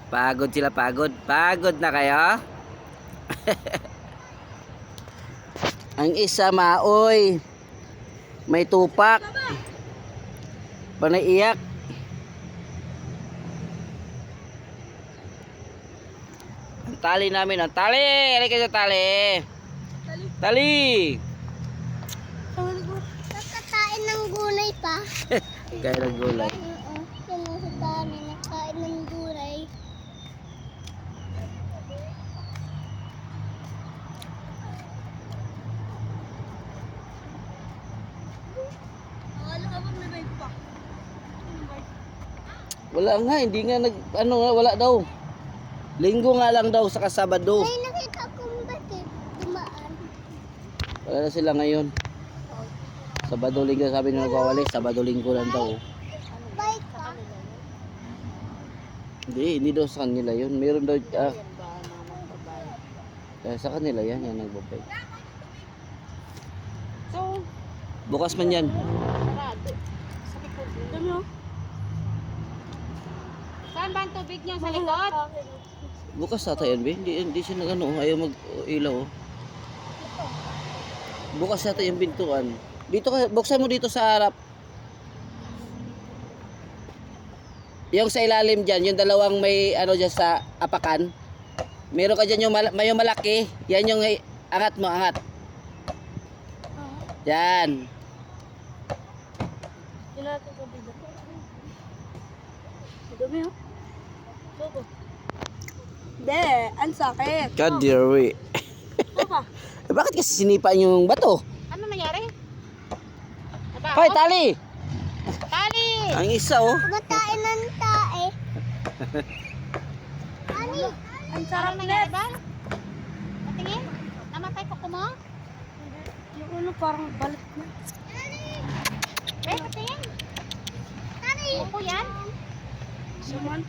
Pagod sila, pagod. Pagod na kayo? Ang isa maoy. May tupak. Panaiyak. Ang tali namin, ang tali. Halika sa tali. Tali. Nakakain ng gulay pa. Kaya ng gulay. Oo. Yan ang sa tali. Nakain ng gulay. Wala nga, hindi nga wala daw. Linggo nga lang daw sa Sabado. May nakita kong bakit dumaan. Wala na sila ngayon. Sabado, Linggo, sabi nila nagwawali. Sabado, Linggo lang daw. Bike ka? Hindi daw sa kanila yun. Meron daw, sa kanila yan, yan nagbabay. So, Bukas man yan. sarado. Sa likod. Dami oh. Saan ba ang tubig niya? Sa likod? Bukas ata yan, be. Hindi siya ayaw mag-ilaw. Oh. Bukas ata yung bintuan. Dito ka, buksan mo dito sa harap. Yung sa ilalim dyan, yung dalawang may dyan sa apakan. Meron ka dyan yung malaki. Yan yung angat mo, angat. Yan. Tinatong tubig na. Dami oh. Sobo. Be, ang sakit. God dear we. Soba. Bakit kasi sinipa yung bato? Ano nangyari? Aba, Hoy, tali! Tali! Ang isa oh. Kumakain ng tae. Ani? Ang sarap nangyari ba? Patingin? Namatay ko mo? Yung ulo parang balik na. Be, patingin. Ani? Upo yan. Suman?